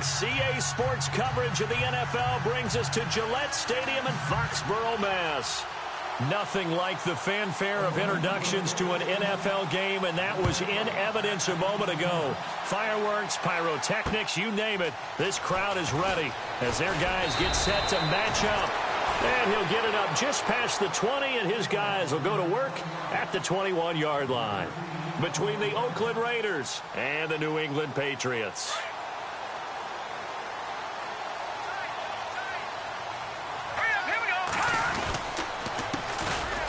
CA Sports coverage of the NFL brings us to Gillette Stadium in Foxborough, Mass. Nothing like the fanfare of introductions to an NFL game, and that was in evidence a moment ago. Fireworks, pyrotechnics, you name it. This crowd is ready as their guys get set to match up. And he'll get it up just past the 20, and his guys will go to work at the 21-yard line. Between the Oakland Raiders and the New England Patriots.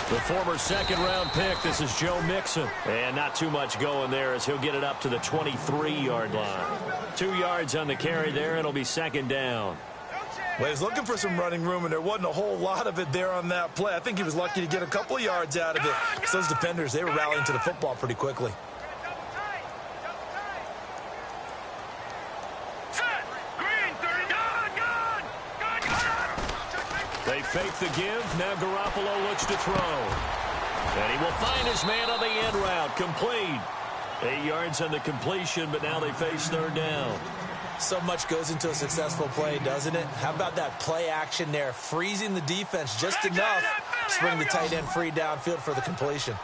The former second-round pick, this is Joe Mixon. And not too much going there as he'll get it up to the 23-yard line. 2 yards on the carry there. It'll be second down. Well, he's looking for some running room, and there wasn't a whole lot of it there on that play. I think he was lucky to get a couple of yards out of it. So those defenders, they were rallying to the football pretty quickly. They fake the give. Now Garoppolo looks to throw. And he will find his man on the end route. Complete. 8 yards on the completion, but now they face third down. So much goes into a successful play, doesn't it? How about that play action there? Freezing the defense just enough to bring the tight end free downfield for the completion.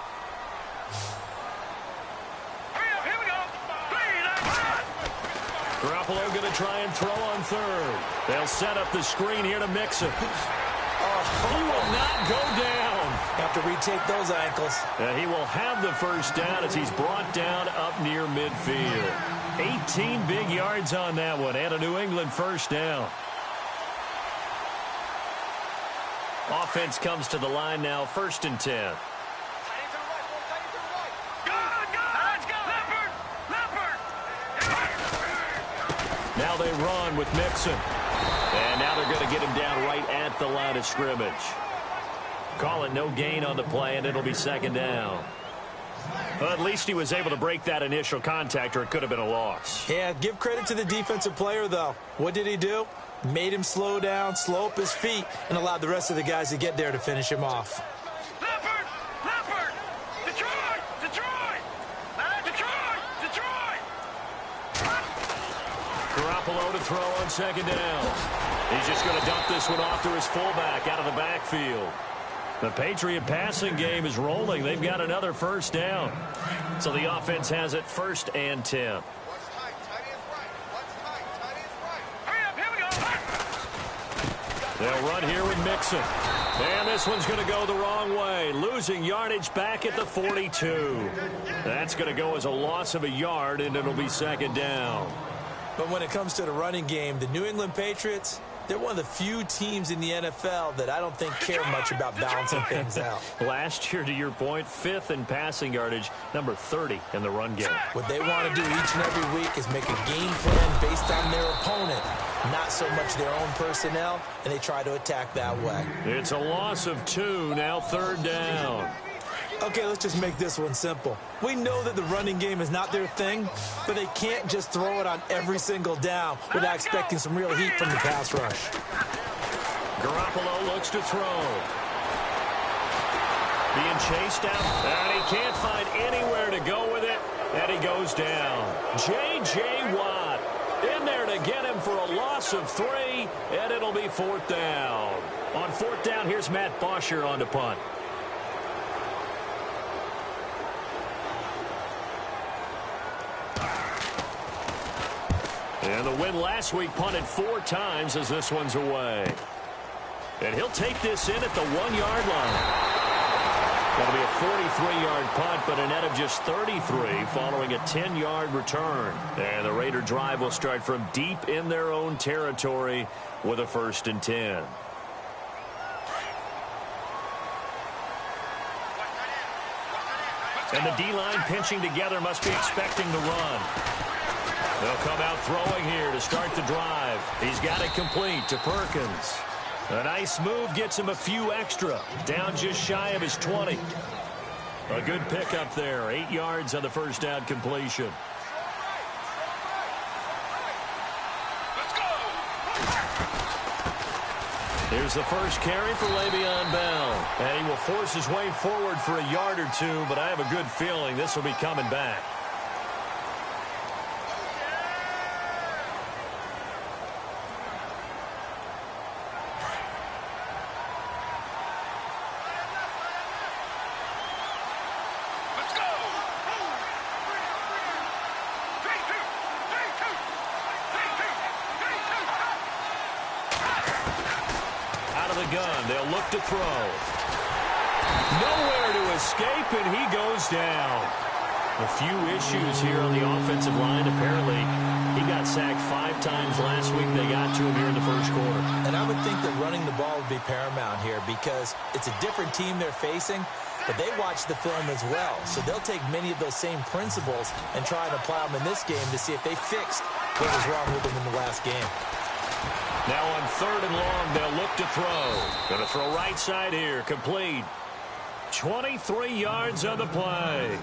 Garoppolo going to try and throw on third. They'll set up the screen here to Mixon. He will not go down. Have to retake those ankles. And he will have the first down as he's brought down up near midfield. 18 big yards on that one and a New England first down. Offense comes to the line now, 1st and 10. Now they run with Mixon. And now they're going to get him down right at the line of scrimmage. Call it no gain on the play, and it'll be second down. Well, at least he was able to break that initial contact, or it could have been a loss. Yeah, give credit to the defensive player, though. What did he do? Made him slow down, slow up his feet, and allowed the rest of the guys to get there to finish him off. Garoppolo to throw on second down. He's just going to dump this one off to his fullback out of the backfield. The Patriot passing game is rolling. They've got another first down. So the offense has it 1st and 10. They'll run here with Mixon. And this one's going to go the wrong way. Losing yardage back at the 42. That's going to go as a loss of a yard, and it'll be second down. But when it comes to the running game, the New England Patriots, they're one of the few teams in the NFL that I don't think care much about balancing things out. Last year, to your point, 5th in passing yardage, number 30 in the run game. What they want to do each and every week is make a game plan based on their opponent, not so much their own personnel, and they try to attack that way. It's a loss of 2, now 3rd down. Okay, let's just make this one simple. We know that the running game is not their thing, but they can't just throw it on every single down without expecting some real heat from the pass rush. Garoppolo looks to throw. Being chased out, and he can't find anywhere to go with it, and he goes down. J.J. Watt in there to get him for a loss of 3, and it'll be 4th down. On 4th down, here's Matt Bosher on to punt. And the win last week punted 4 times as this one's away. And he'll take this in at the 1-yard line. That'll be a 43-yard punt, but a net of just 33 following a 10-yard return. And the Raider drive will start from deep in their own territory with a 1st and 10. And the D-line pinching together must be expecting the run. They'll come out throwing here to start the drive. He's got it complete to Perkins. A nice move gets him a few extra. Down just shy of his 20. A good pickup there. 8 yards on the first down completion. Here's the first carry for Le'Veon Bell. And he will force his way forward for a yard or 2, but I have a good feeling this will be coming back. of the gun. They'll look to throw. Nowhere to escape, and he goes down. A few issues here on the offensive line. Apparently, he got sacked 5 times last week. They got to him here in the first quarter. And I would think that running the ball would be paramount here because it's a different team they're facing, but they watch the film as well. So they'll take many of those same principles and try and apply them in this game to see if they fixed what was wrong with them in the last game. Now on 3rd and long, they'll look to throw. Going to throw right side here. Complete. 23 yards on the play.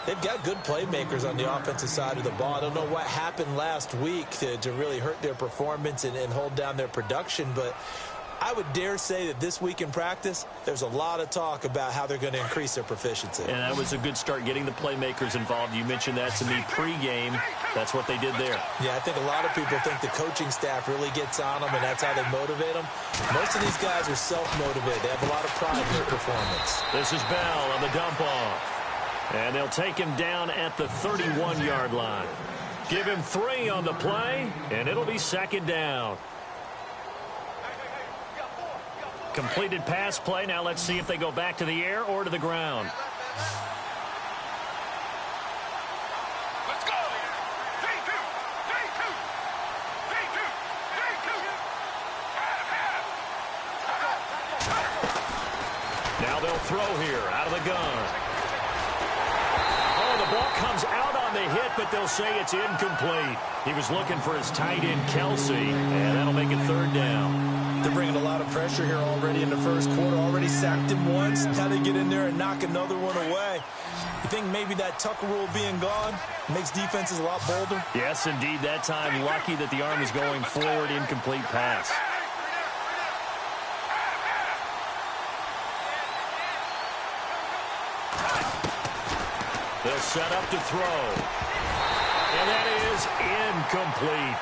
They've got good playmakers on the offensive side of the ball. I don't know what happened last week to really hurt their performance and hold down their production, but I would dare say that this week in practice, there's a lot of talk about how they're going to increase their proficiency. And that was a good start, getting the playmakers involved. You mentioned that to me pregame. That's what they did there. Yeah, I think a lot of people think the coaching staff really gets on them, and that's how they motivate them. Most of these guys are self-motivated. They have a lot of pride in their performance. This is Bell on the dump-off. And they'll take him down at the 31-yard line. Give him 3 on the play, and it'll be 2nd down. Completed pass play. Now let's see if they go back to the air or to the ground. Let's go. 3-2. 3-2. 3-2. Now they'll throw here out of the gun. Oh, the ball comes out on the hit, but they'll say it's incomplete. He was looking for his tight end, Kelsey, and that'll make it 3rd down. They're bringing a lot of pressure here already in the first quarter. Already sacked him once. Now they get in there and knock another one away. You think maybe that Tucker rule being gone makes defenses a lot bolder? Yes, indeed. That time, lucky that the arm is going forward. Incomplete pass. They'll set up to throw. And that is incomplete.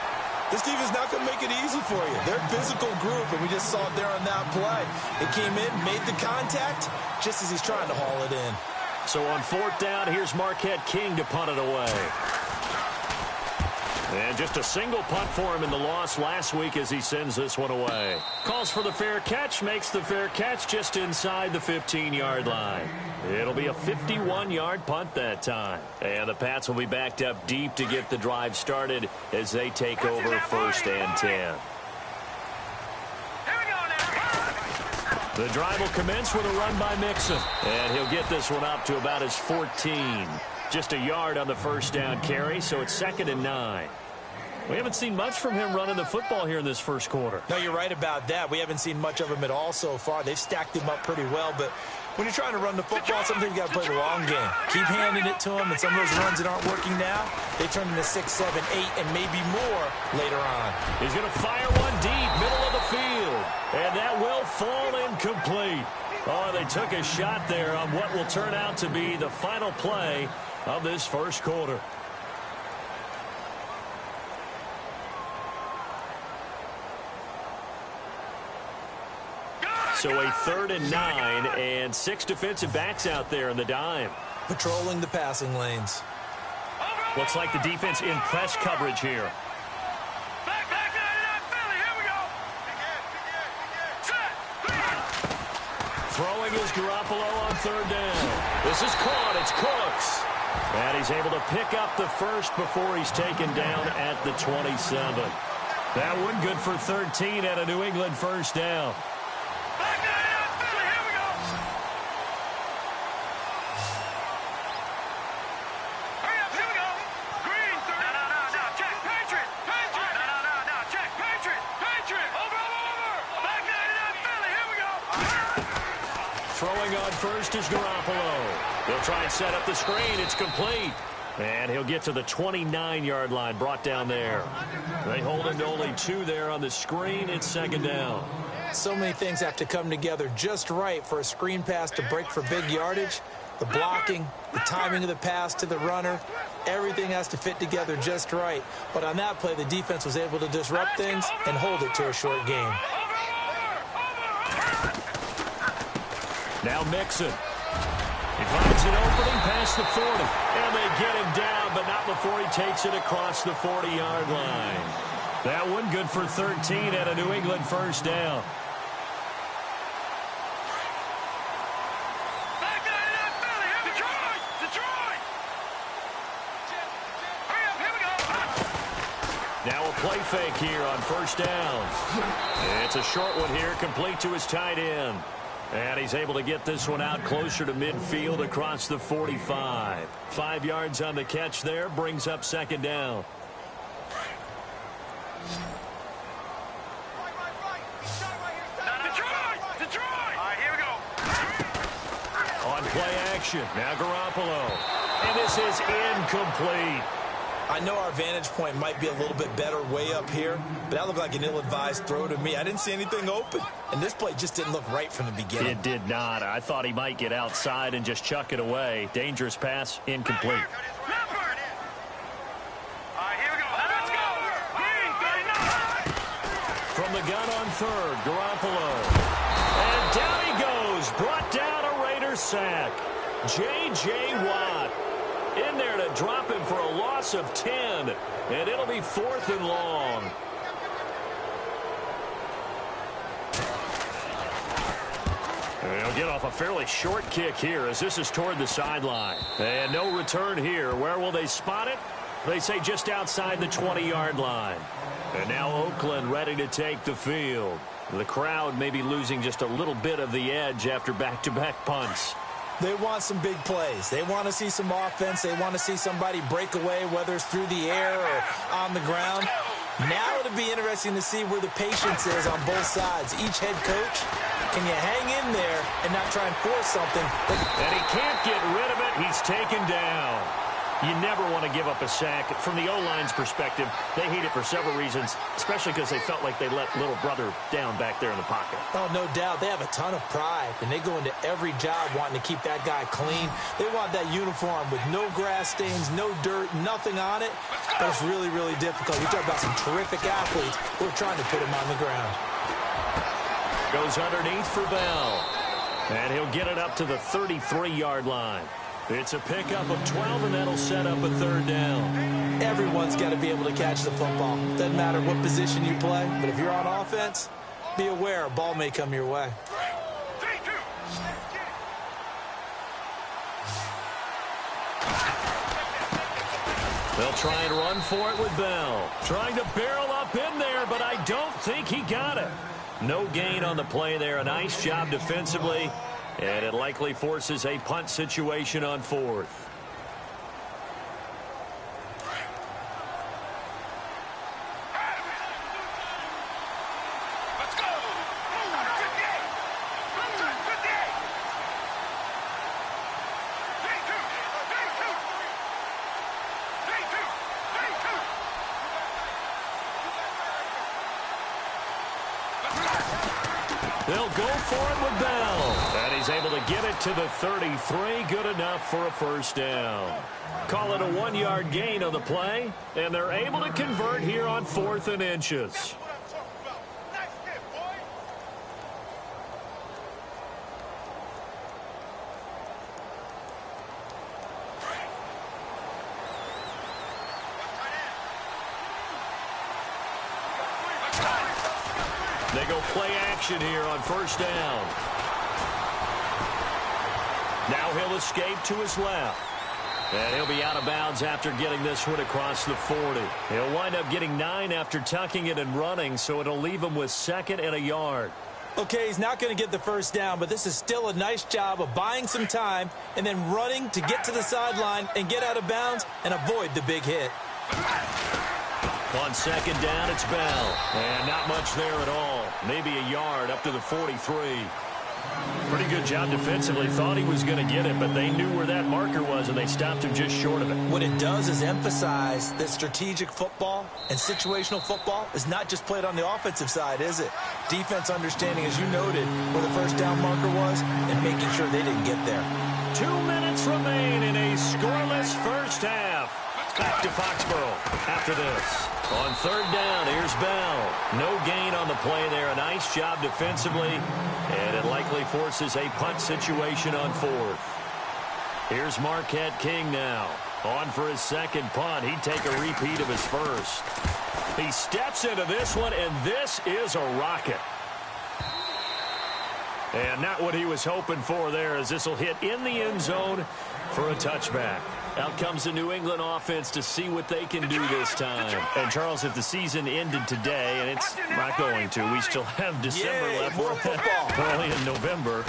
This team is not going to make it easy for you. They're a physical group, and we just saw it there on that play. It came in, made the contact, just as he's trying to haul it in. So on 4th down, here's Marquette King to punt it away. And just a single punt for him in the loss last week as he sends this one away. Calls for the fair catch, makes the fair catch just inside the 15-yard line. It'll be a 51-yard punt that time. And the Pats will be backed up deep to get the drive started as they take over 1st and 10. The drive will commence with a run by Mixon. And he'll get this one up to about his 14. Just a yard on the 1st down carry, so it's 2nd and 9. We haven't seen much from him running the football here in this first quarter. No, you're right about that. We haven't seen much of him at all so far. They've stacked him up pretty well, but when you're trying to run the football, sometimes you got to play the long game. Keep handing it to him, and some of those runs that aren't working now, they turn into 6, 7, 8, and maybe more later on. He's going to fire one deep, middle of the field, and that will fall incomplete. Oh, they took a shot there on what will turn out to be the final play of this first quarter. So a 3rd and 9 and 6 defensive backs out there in the dime. Patrolling the passing lanes. Looks like the defense in press coverage here. Back, Philly. Here we go. Throwing is Garoppolo on 3rd down. This is caught. It's Cooks. And he's able to pick up the first before he's taken down at the 27. That one good for 13 at a New England 1st down. Throwing on first is Garoppolo. They'll try and set up the screen. It's complete. And he'll get to the 29-yard line, brought down there. They hold him to only 2 there on the screen. It's 2nd down. So many things have to come together just right for a screen pass to break for big yardage. The blocking, the timing of the pass to the runner, everything has to fit together just right. But on that play, the defense was able to disrupt things and hold it to a short game. Now Mixon. He finds an opening past the 40. And they get him down, but not before he takes it across the 40-yard line. That one good for 13 at a New England 1st down. play fake here on first down. It's a short one here, complete to his tight end. And he's able to get this one out closer to midfield across the 45. 5 yards on the catch there, brings up second down. Detroit! All right, here we go. On play action, now Garoppolo. And this is incomplete. I know our vantage point might be a little bit better way up here, but that looked like an ill-advised throw to me. I didn't see anything open, and this play just didn't look right from the beginning. It did not. I thought he might get outside and just chuck it away. Dangerous pass, incomplete. From the gun on third, Garoppolo. And down he goes. Brought down a Raiders sack. J.J. Watt in there to drop him for a loss of 10. And it'll be 4th and long. And he'll get off a fairly short kick here as this is toward the sideline. And no return here. Where will they spot it? They say just outside the 20-yard line. And now Oakland ready to take the field. The crowd may be losing just a little bit of the edge after back-to-back punts. They want some big plays. They want to see some offense. They want to see somebody break away, whether it's through the air or on the ground. Now it'll be interesting to see where the patience is on both sides. Each head coach, can you hang in there and not try and force something? And he can't get rid of it. He's taken down. You never want to give up a sack. From the O-line's perspective, they hate it for several reasons, especially because they felt like they let little brother down back there in the pocket. Oh, no doubt. They have a ton of pride, and they go into every job wanting to keep that guy clean. They want that uniform with no grass stains, no dirt, nothing on it. But it's really, really difficult. You talk about some terrific athletes who are trying to put him on the ground. Goes underneath for Bell. And he'll get it up to the 33-yard line. It's a pickup of 12, and that'll set up a third down. Everyone's got to be able to catch the football. Doesn't matter what position you play, but if you're on offense, be aware a ball may come your way. They'll try and run for it with Bell. Trying to barrel up in there, but I don't think he got it. No gain on the play there. A nice job defensively. And it likely forces a punt situation on 4th. Let's go! 58! 58! 3-2! They'll go for it with Bell. And he's able to get it to the 33. Good enough for a first down. Call it a 1-yard gain on the play. And they're able to convert here on 4th and inches. They go play action here on first down. Now he'll escape to his left. And he'll be out of bounds after getting this one across the 40. He'll wind up getting 9 after tucking it and running, so it'll leave him with 2nd and a yard. Okay, he's not going to get the first down, but this is still a nice job of buying some time and then running to get to the sideline and get out of bounds and avoid the big hit. On 2nd down, it's Bell. And not much there at all. Maybe a yard up to the 43. Pretty good job defensively. Thought he was going to get it, but they knew where that marker was, and they stopped him just short of it. What it does is emphasize that strategic football and situational football is not just played on the offensive side, is it? Defense understanding, as you noted, where the first down marker was and making sure they didn't get there. 2 minutes remain in a scoreless first half. Back to Foxborough after this. On 3rd down, here's Bell. No gain on the play there. A nice job defensively, and it likely forces a punt situation on 4th. Here's Marquette King now. On for his 2nd punt. He'd take a repeat of his first. He steps into this one, and this is a rocket. And not what he was hoping for there, as this will hit in the end zone for a touchback. Out comes the New England offense to see what they can do this time. And, Charles, if the season ended today, and it's not going to, we still have December left. More football. Early in November.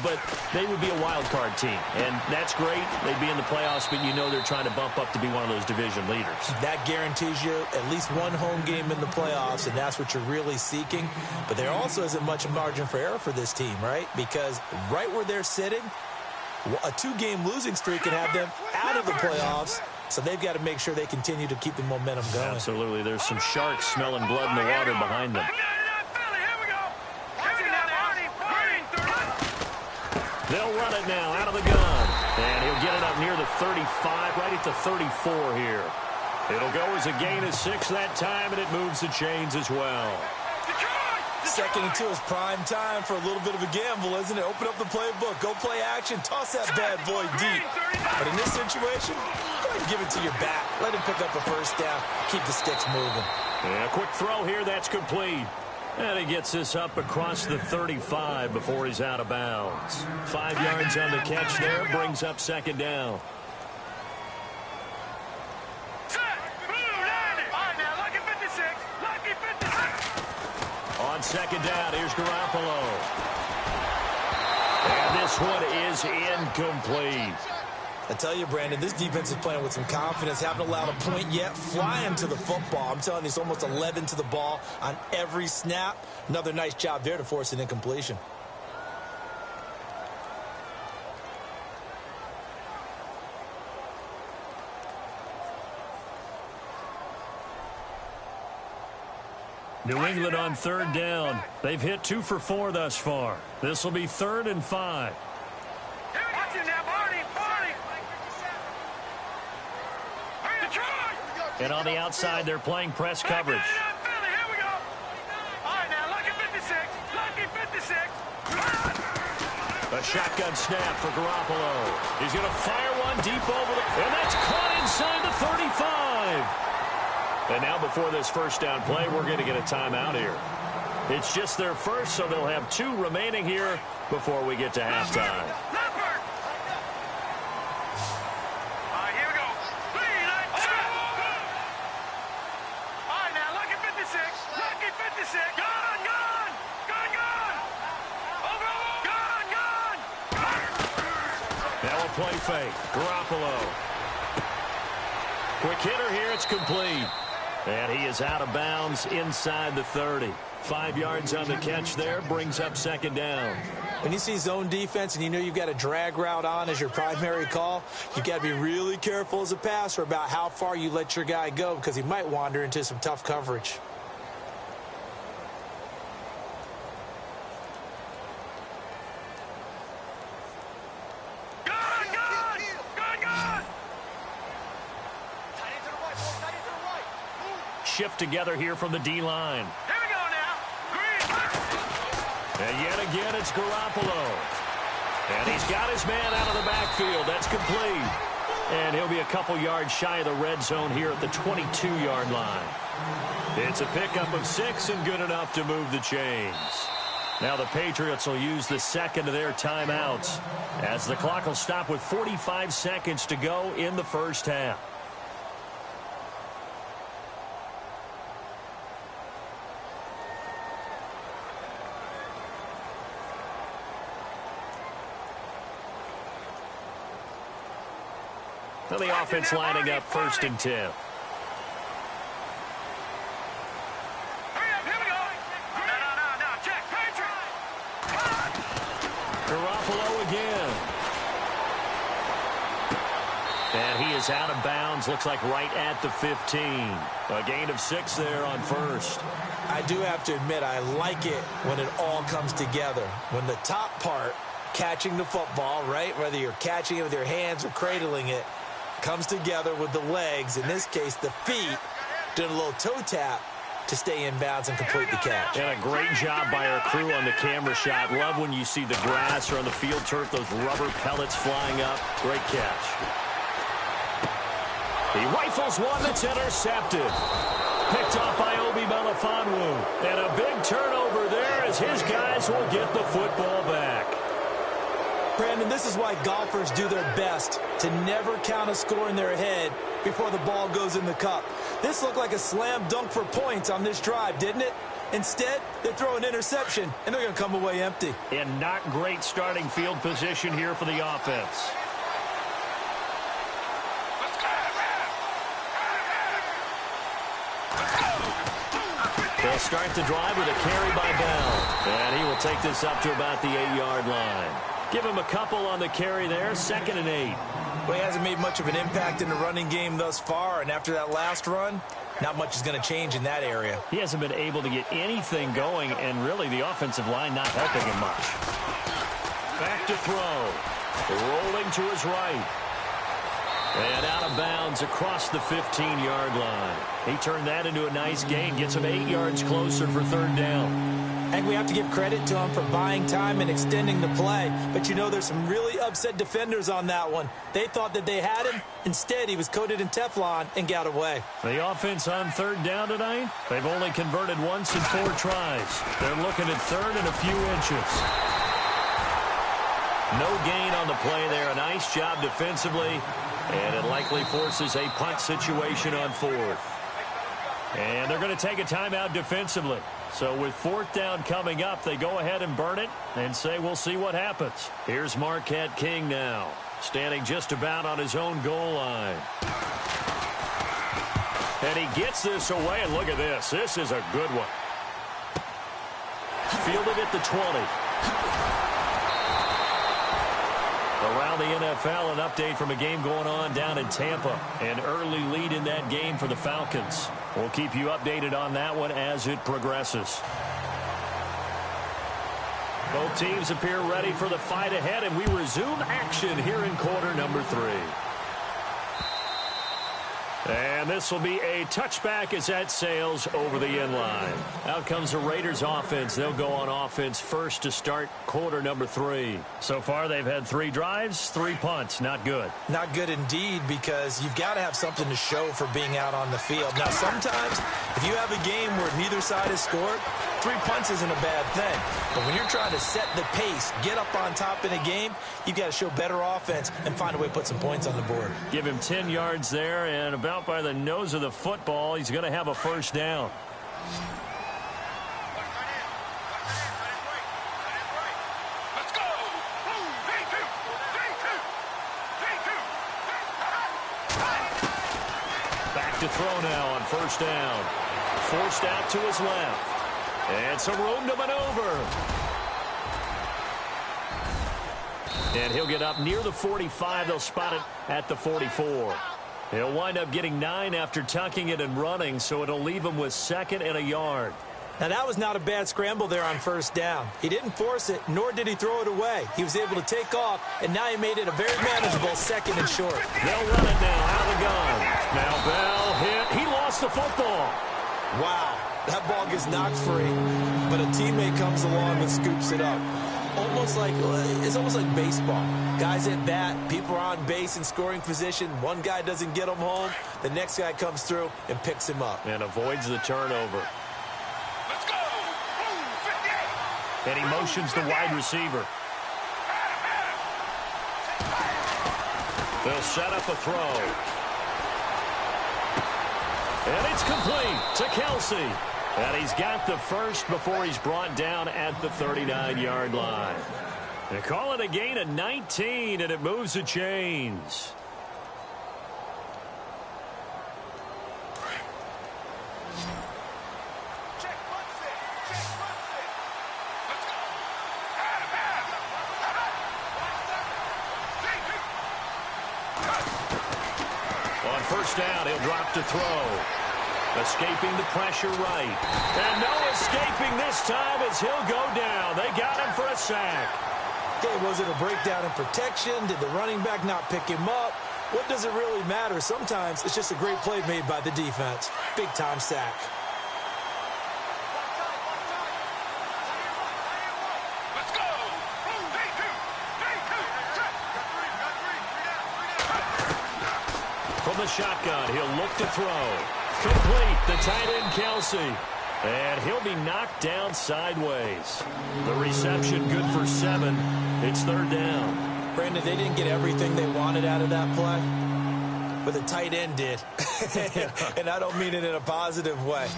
But they would be a wild card team. And that's great. They'd be in the playoffs, but you know they're trying to bump up to be one of those division leaders. That guarantees you at least one home game in the playoffs, and that's what you're really seeking. But there also isn't much margin for error for this team, right? Because right where they're sitting, a two-game losing streak can have them out of the playoffs, so they've got to make sure they continue to keep the momentum going. Absolutely. There's some sharks smelling blood in the water behind them. They'll run it now out of the gun. And he'll get it up near the 35, right at the 34 here. It'll go as a gain of 6 that time, and it moves the chains as well. 2nd and 2 is prime time for a little bit of a gamble, isn't it? Open up the playbook, go play action, toss that bad boy deep. But in this situation, go ahead and give it to your back. Let him pick up a first down, keep the sticks moving. And a quick throw here, that's complete. And he gets this up across the 35 before he's out of bounds. 5 yards on the catch there, brings up 2nd down. On 2nd down, here's Garoppolo. And this one is incomplete. I tell you, Brandon, this defense is playing with some confidence. Haven't allowed a point yet. Flying to the football. I'm telling you, it's almost 11 to the ball on every snap. Another nice job there to force an incompletion. New England on 3rd down. They've hit 2 for 4 thus far. This will be 3rd and 5. And on the outside, they're playing press coverage. A shotgun snap for Garoppolo. He's going to fire one deep over the... And that's caught inside the 35. And now before this first down play, we're going to get a timeout here. It's just their first, so they'll have 2 remaining here before we get to halftime. Play fake. Garoppolo. Quick hitter here. It's complete. And he is out of bounds inside the 30. 5 yards on the catch there. Brings up 2nd down. When you see zone defense and you know you've got a drag route on as your primary call, you've got to be really careful as a passer about how far you let your guy go because he might wander into some tough coverage. Shift together here from the D-line. Here we go now. And yet again, it's Garoppolo. And he's got his man out of the backfield. That's complete. And he'll be a couple yards shy of the red zone here at the 22-yard line. It's a pickup of 6 and good enough to move the chains. Now the Patriots will use the second of their timeouts as the clock will stop with 45 seconds to go in the first half. The offense lining up 1st and 10. Garoppolo again. And he is out of bounds. Looks like right at the 15. A gain of 6 there on 1st. I do have to admit, I like it when it all comes together. When the top part, catching the football, right, whether you're catching it with your hands or cradling it, comes together with the legs, in this case the feet, doing a little toe tap to stay in bounds and complete the catch. And a great job by our crew on the camera shot. Love when you see the grass or on the field turf, those rubber pellets flying up. Great catch. He rifles one that's intercepted. Picked off by Obi Melifonwu. And a big turnover there as his guys will get the football back. Brandon, this is why golfers do their best to never count a score in their head before the ball goes in the cup. This looked like a slam dunk for points on this drive, didn't it? Instead, they throw an interception, and they're going to come away empty. And not great starting field position here for the offense. They'll start the drive with a carry by Bell. And he will take this up to about the 8-yard line. Give him a couple on the carry there, 2nd and 8. Well, he hasn't made much of an impact in the running game thus far, and after that last run, not much is going to change in that area. He hasn't been able to get anything going, and really the offensive line not helping him much. Back to throw. Rolling to his right. And out of bounds across the 15-yard line. He turned that into a nice gain, gets him 8 yards closer for 3rd down. I think we have to give credit to him for buying time and extending the play. But, you know, there's some really upset defenders on that one. They thought that they had him. Instead, he was coated in Teflon and got away. The offense on 3rd down tonight, they've only converted once in 4 tries. They're looking at 3rd and a few inches. No gain on the play there. A nice job defensively. And it likely forces a punt situation on 4th. And they're going to take a timeout defensively. So with 4th down coming up, they go ahead and burn it and say we'll see what happens. Here's Marquette King now, standing just about on his own goal line. And he gets this away, and look at this. This is a good one. Fielded at the 20. Around the NFL, an update from a game going on down in Tampa. An early lead in that game for the Falcons. We'll keep you updated on that one as it progresses. Both teams appear ready for the fight ahead, and we resume action here in quarter number 3. And this will be a touchback as that sails over the end line. Out comes the Raiders offense. They'll go on offense first to start quarter number 3. So far, they've had 3 drives, 3 punts. Not good. Not good indeed, because you've got to have something to show for being out on the field. Now, sometimes, if you have a game where neither side has scored, 3 punts isn't a bad thing. But when you're trying to set the pace, get up on top in a game, you've got to show better offense and find a way to put some points on the board. Give him 10 yards there, and about by the nose of the football, he's going to have a 1st down. Let's go! Back to throw now on 1st down. Forced out to his left. And some room to maneuver. And he'll get up near the 45. They'll spot it at the 44. He'll wind up getting 9 after tucking it and running, so it'll leave him with 2nd and a yard. Now, that was not a bad scramble there on 1st down. He didn't force it, nor did he throw it away. He was able to take off, and now he made it a very manageable 2nd and short. They'll run it now out of the gun. Now Bell hit. He lost the football. Wow, that ball gets knocked free, but a teammate comes along and scoops it up. It's almost like baseball. Guys at bat, people are on base in scoring position. One guy doesn't get him home. The next guy comes through and picks him up. And avoids the turnover. Let's go! 58! And he motions the wide receiver. They'll set up a throw. And it's complete to Kelsey. And he's got the 1st before he's brought down at the 39-yard line. They call it a gain of 19, and it moves the chains. On 1st down, he'll drop to throw. Escaping the pressure right. And no escaping this time as he'll go down. They got him for a sack. Okay, was it a breakdown in protection? Did the running back not pick him up? What does it really matter? Sometimes it's just a great play made by the defense. Big-time sack. Let's go! From the shotgun, he'll look to throw. Complete, the tight end Kelsey. And he'll be knocked down sideways. The reception good for 7. It's 3rd down. Brandon, they didn't get everything they wanted out of that play, but the tight end did. And I don't mean it in a positive way.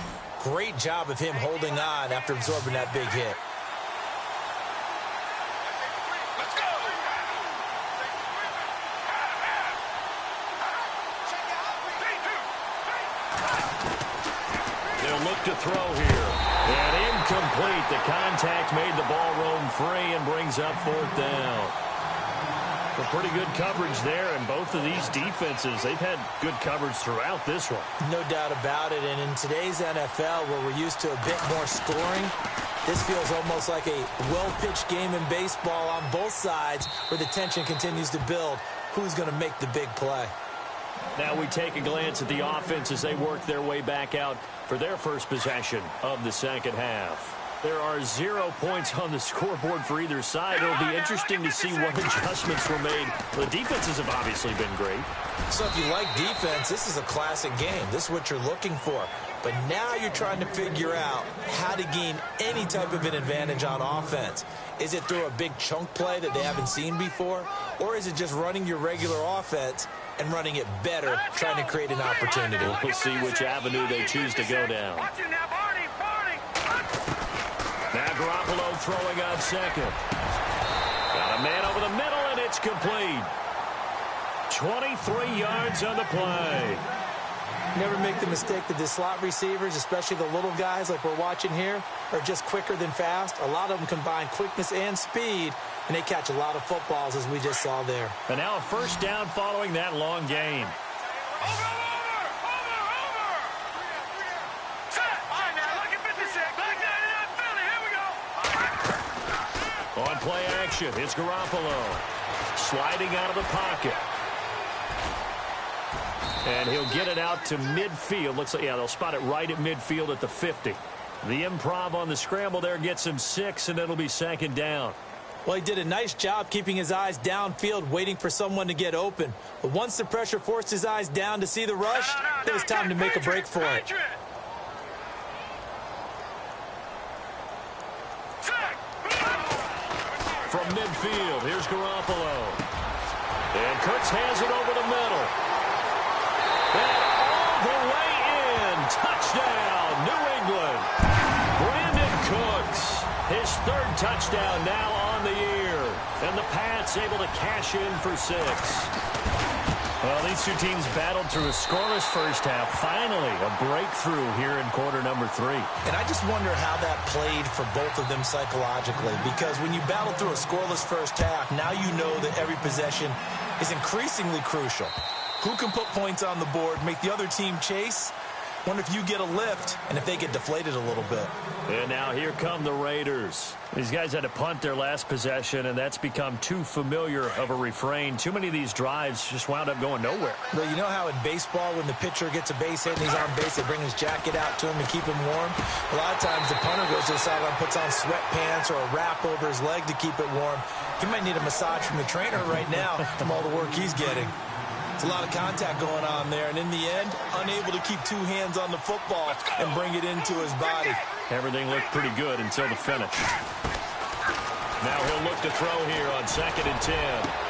Great job of him holding on after absorbing that big hit. Let's go. They'll look to throw here. And incomplete. The contact made the ball roam free and brings up 4th down. Well, pretty good coverage there, and both of these defenses, they've had good coverage throughout this one. No doubt about it, and in today's NFL, where we're used to a bit more scoring, this feels almost like a well-pitched game in baseball on both sides, where the tension continues to build. Who's going to make the big play? Now we take a glance at the offense as they work their way back out for their first possession of the second half. There are 0 points on the scoreboard for either side. It'll be interesting to see what adjustments were made. The defenses have obviously been great. So if you like defense, this is a classic game. This is what you're looking for. But now you're trying to figure out how to gain any type of an advantage on offense. Is it through a big chunk play that they haven't seen before? Or is it just running your regular offense and running it better, trying to create an opportunity? We'll see which avenue they choose to go down. Now Garoppolo throwing on second. Got a man over the middle, and it's complete. 23 yards on the play. Never make the mistake that the slot receivers, especially the little guys like we're watching here, are just quicker than fast. A lot of them combine quickness and speed, and they catch a lot of footballs, as we just saw there. And now a first down following that long gain. On play action, it's Garoppolo. Sliding out of the pocket. And he'll get it out to midfield. Looks like, yeah, they'll spot it right at midfield at the 50. The improv on the scramble there gets him 6, and it'll be second down. Well, he did a nice job keeping his eyes downfield, waiting for someone to get open. But once the pressure forced his eyes down to see the rush, it was time to make a break for it. From midfield, here's Garoppolo. And Cooks has it over the middle. And all the way in. Touchdown, New England. Brandon Cooks, his 3rd touchdown now on the year. And the Pats able to cash in for 6. Well, these two teams battled through a scoreless first half. Finally, a breakthrough here in quarter number 3. And I just wonder how that played for both of them psychologically. Because when you battle through a scoreless first half, now you know that every possession is increasingly crucial. Who can put points on the board, make the other team chase? Wonder if you get a lift and if they get deflated a little bit. And now here come the Raiders. These guys had to punt their last possession, and that's become too familiar of a refrain. Too many of these drives just wound up going nowhere. Well, you know how in baseball when the pitcher gets a base hit and he's on base, they bring his jacket out to him and keep him warm? A lot of times the punter goes to the sideline, puts on sweatpants or a wrap over his leg to keep it warm. He might need a massage from the trainer right now from all the work he's getting. It's a lot of contact going on there, and in the end, unable to keep 2 hands on the football and bring it into his body. Everything looked pretty good until the finish. Now he'll look to throw here on 2nd and 10.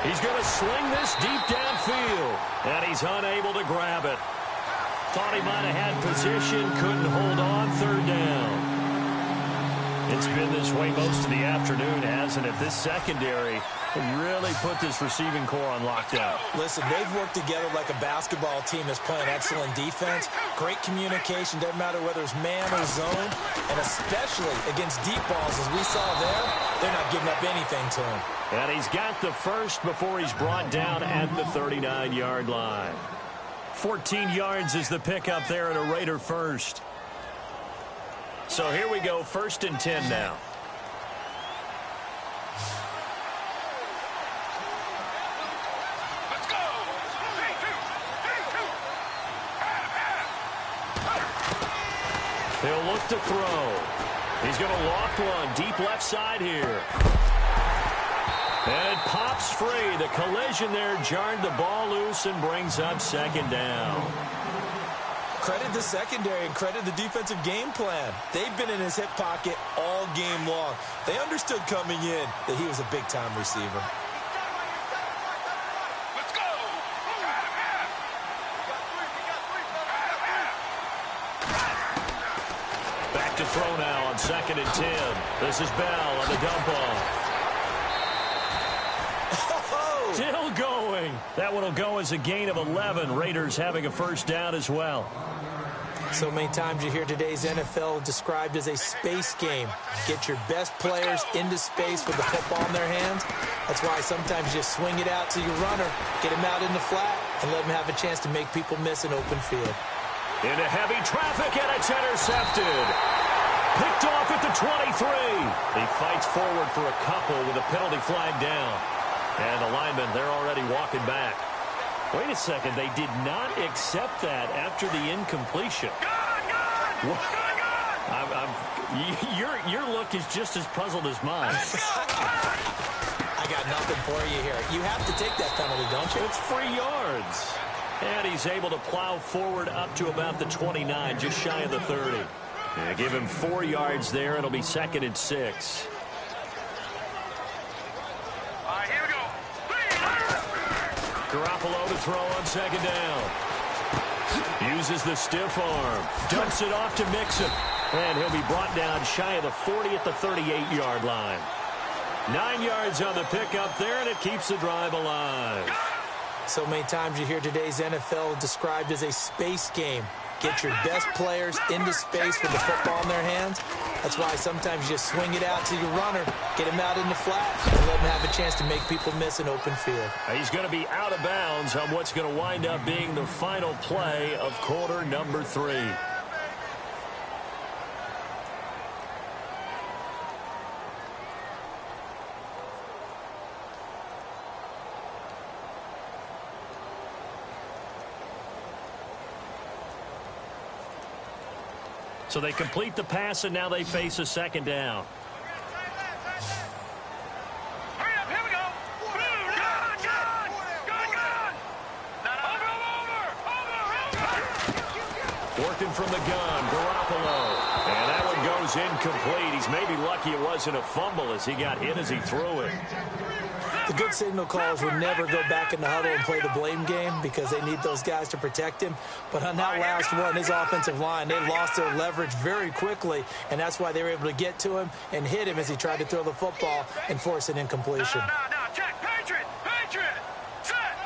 He's going to sling this deep downfield, and he's unable to grab it. Thought he might have had position, couldn't hold on, 3rd down. It's been this way most of the afternoon, hasn't it? This secondary really put this receiving core on lockdown. Listen, they've worked together like a basketball team that's playing excellent defense. Great communication, doesn't matter whether it's man or zone. And especially against deep balls, as we saw there, they're not giving up anything to him. And he's got the first before he's brought down at the 39-yard line. 14 yards is the pickup there at a Raider first. So here we go, 1st and 10 now. Let's go. 3, 2. He'll look to throw. He's going to loft one deep left side here. And it pops free. The collision there jarred the ball loose and brings up 2nd down. Credit the secondary and credit the defensive game plan. They've been in his hip pocket all game long. They understood coming in that he was a big-time receiver. throw now on 2nd and 10. This is Bell on the dump off. Still going. That one will go as a gain of 11. Raiders having a first down as well. So many times you hear today's NFL described as a space game. Get your best players into space with the football in their hands. That's why sometimes you just swing it out to your runner, get him out in the flat, and let him have a chance to make people miss an open field. Into heavy traffic, and it's intercepted. Picked off at the 23. He fights forward for a couple with a penalty flag down. And the linemen, they're already walking back. Wait a second, they did not accept that after the incompletion. Your look is just as puzzled as mine. I got nothing for you here. You have to take that penalty, don't you? It's 3 yards. And he's able to plow forward up to about the 29, just shy of the 30. Yeah, give him 4 yards there. It'll be 2nd and 6. Garoppolo to throw on 2nd down. Uses the stiff arm. Dumps it off to Mixon. And he'll be brought down shy of the 40 at the 38-yard line. 9 yards on the pickup there, and it keeps the drive alive. So many times you hear today's NFL described as a space game. Get your best players into space with the football in their hands. That's why sometimes you just swing it out to your runner, get him out in the flat, and let him have a chance to make people miss an open field. He's going to be out of bounds on what's going to wind up being the final play of quarter number 3. So they complete the pass, and now they face a 2nd down. Hurry up, here we go. Over. Working from the gun, Garoppolo. And that one goes incomplete. He's maybe lucky it wasn't a fumble as he got hit as he threw it. The good signal callers would never go back in the huddle and play the blame game because they need those guys to protect him. But on that last one, his offensive line, they lost their leverage very quickly, and that's why they were able to get to him and hit him as he tried to throw the football and force an incompletion. Now, check. Patriot. Set.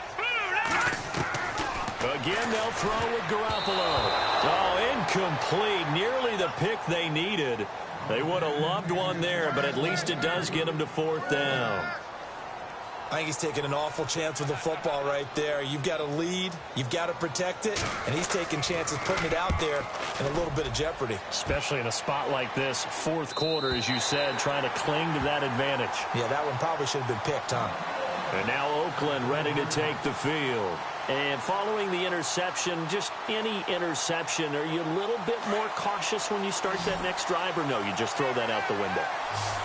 Again, they'll throw with Garoppolo. Oh, incomplete. Nearly the pick they needed. They would have loved one there, but at least it does get them to 4th down. I think he's taking an awful chance with the football right there. You've got to lead, you've got to protect it, and he's taking chances putting it out there in a little bit of jeopardy. Especially in a spot like this, 4th quarter, as you said, trying to cling to that advantage. Yeah, that one probably should have been picked, huh? And now Oakland ready to take the field. And following the interception, just any interception, are you a little bit more cautious when you start that next drive, or no, you just throw that out the window?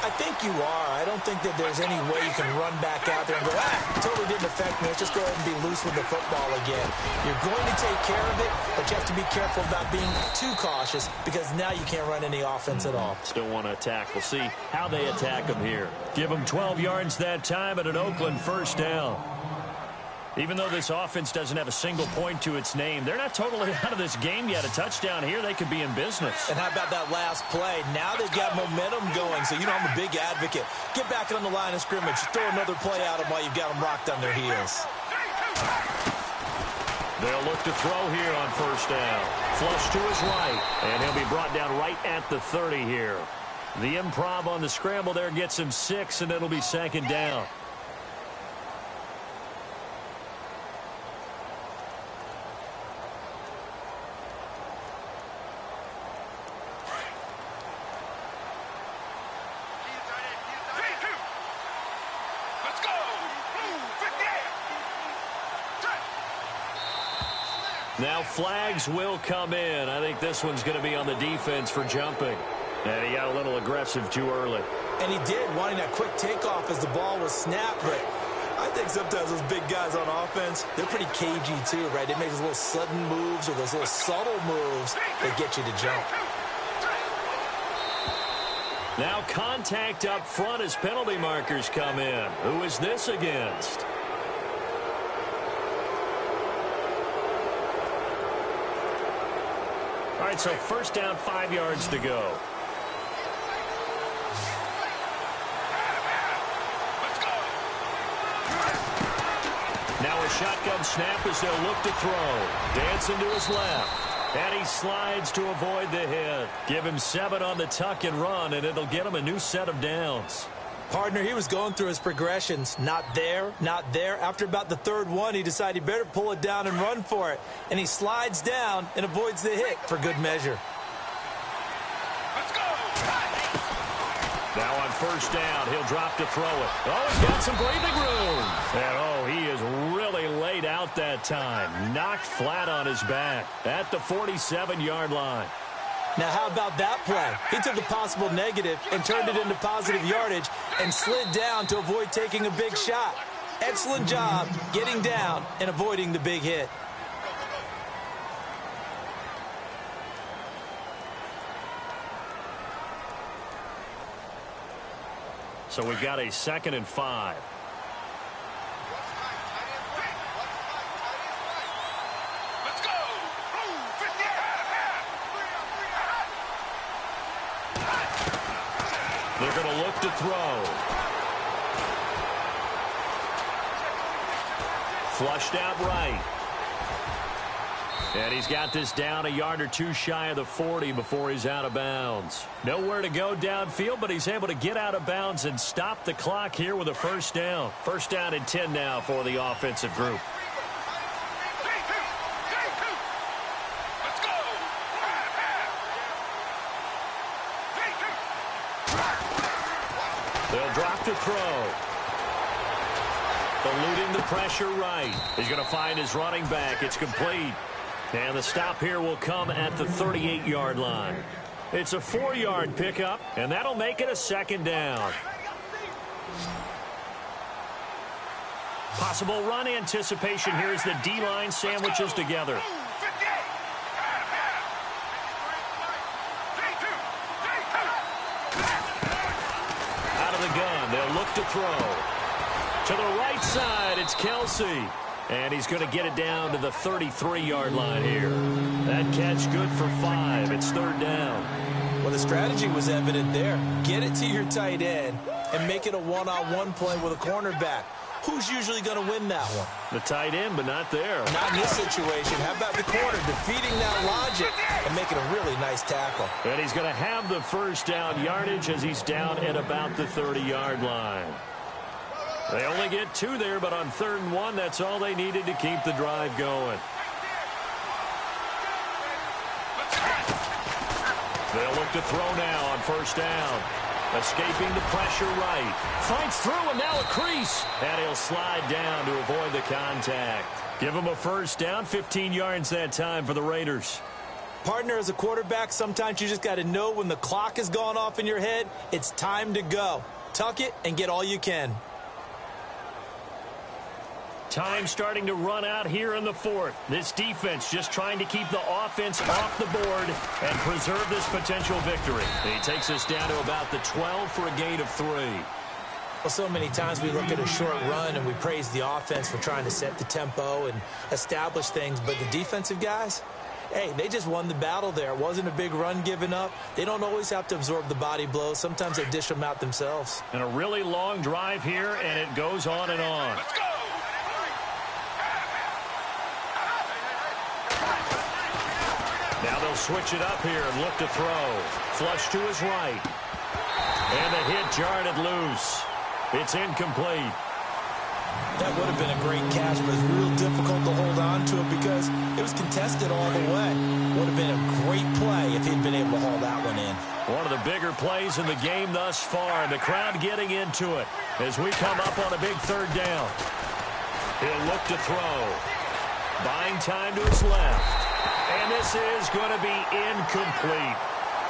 I think you are. I don't think that there's any way you can run back out there and go, totally didn't affect me. Let's just go ahead and be loose with the football again. You're going to take care of it, but you have to be careful about being too cautious because now you can't run any offense at all. Still want to attack. We'll see how they attack them here. Give them 12 yards that time at an Oakland first down. Even though this offense doesn't have a single point to its name, they're not totally out of this game yet. A touchdown here, they could be in business. And how about that last play? Now they've got momentum going, so you know I'm a big advocate. Get back on the line of scrimmage. Throw another play at them while you've got them rocked on their heels. They'll look to throw here on first down. Flush to his right, and he'll be brought down right at the 30 here. The improv on the scramble there gets him 6, and it'll be 2nd down. Now flags will come in. I think this one's going to be on the defense for jumping. And he got a little aggressive too early. And he did, wanting that quick takeoff as the ball was snapped. But I think sometimes those big guys on offense, they're pretty cagey too, right? They make those little sudden moves or those little subtle moves that get you to jump. Now contact up front as penalty markers come in. Who is this against? All right, so first down, 5 yards to go. a shotgun snap as they'll look to throw. Dancing to his left. And he slides to avoid the hit. Give him 7 on the tuck and run, and it'll get him a new set of downs. Partner, he was going through his progressions. Not there, not there. After about the third one, he decided he better pull it down and run for it. And he slides down and avoids the hit for good measure. Let's go. Now on first down, he'll drop to throw it. Oh, he's got some breathing room. And, oh, he is really laid out that time. Knocked flat on his back at the 47-yard line. Now, how about that play? He took a possible negative and turned it into positive yardage and slid down to avoid taking a big shot. Excellent job getting down and avoiding the big hit. So we've got a 2nd and 5. Let's go. Ooh, 50. They're going to look to throw. Flushed out right. And he's got this down a yard or two shy of the 40 before he's out of bounds. Nowhere to go downfield, but he's able to get out of bounds and stop the clock here with a first down. First down and 10 now for the offensive group. Let's go. They'll drop to throw. Eluding the pressure right. He's going to find his running back. It's complete. And the stop here will come at the 38-yard line. It's a 4-yard pickup, and that'll make it a 2nd down. Possible run anticipation here as the D-line sandwiches together. Out of the gun, they'll look to throw. To the right side, it's Kelsey. And he's going to get it down to the 33-yard line here. That catch good for 5. It's 3rd down. Well, the strategy was evident there. Get it to your tight end and make it a one-on-one play with a cornerback. Who's usually going to win that one? The tight end, but not there. Not in this situation. How about the corner defeating that logic and making a really nice tackle? And he's going to have the first down yardage as he's down at about the 30-yard line. They only get 2 there, but on 3rd and 1, that's all they needed to keep the drive going. They'll look to throw now on first down. Escaping the pressure right. Fights through, and now a crease. And he'll slide down to avoid the contact. Give him a first down, 15 yards that time for the Raiders. Partner, as a quarterback, sometimes you just got to know when the clock has gone off in your head, it's time to go. Tuck it and get all you can. Time starting to run out here in the 4th. This defense just trying to keep the offense off the board and preserve this potential victory. He takes us down to about the 12 for a gain of 3. Well, so many times we look at a short run and we praise the offense for trying to set the tempo and establish things, but the defensive guys, hey, they just won the battle there. It wasn't a big run given up. They don't always have to absorb the body blows. Sometimes they dish them out themselves. And a really long drive here, and it goes on and on. Let's go. Now they'll switch it up here and look to throw. Flush to his right. And the hit jarred it loose. It's incomplete. That would have been a great catch, but it's real difficult to hold on to it because it was contested all the way. Would have been a great play if he'd been able to haul that one in. One of the bigger plays in the game thus far. The crowd getting into it as we come up on a big 3rd down. He'll look to throw. Buying time to his left. And this is going to be incomplete.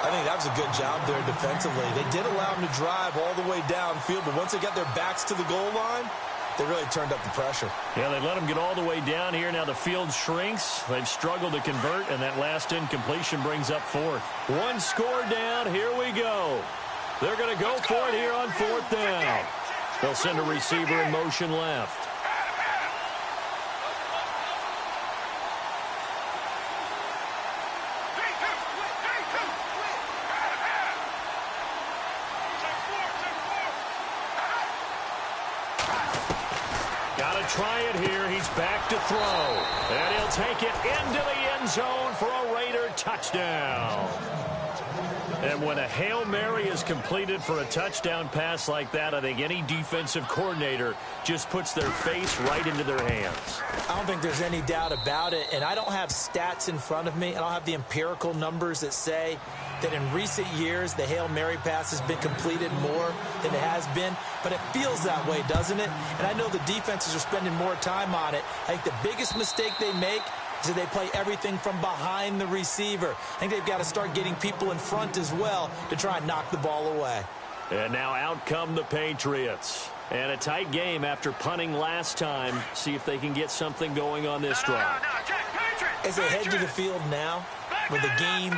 I think that was a good job there defensively. They did allow him to drive all the way downfield, but once they got their backs to the goal line, they really turned up the pressure. Yeah, they let him get all the way down here. Now the field shrinks. They've struggled to convert, and that last incompletion brings up 4th. 1 score down. Here we go. They're going to go for it here on 4th down. They'll send a receiver in motion left. to try it here. He's back to throw. And he'll take it into the end zone for a Raider touchdown. And when a Hail Mary is completed for a touchdown pass like that, I think any defensive coordinator just puts their face right into their hands. I don't think there's any doubt about it, and I don't have stats in front of me. I don't have the empirical numbers that say that in recent years the Hail Mary pass has been completed more than it has been, but it feels that way, doesn't it? And I know the defenses are spending more time on it. I think the biggest mistake they make is that they play everything from behind the receiver. I think they've got to start getting people in front as well to try and knock the ball away. And now out come the Patriots. And a tight game after punting last time. See if they can get something going on this drive. As they head to the field now, with the game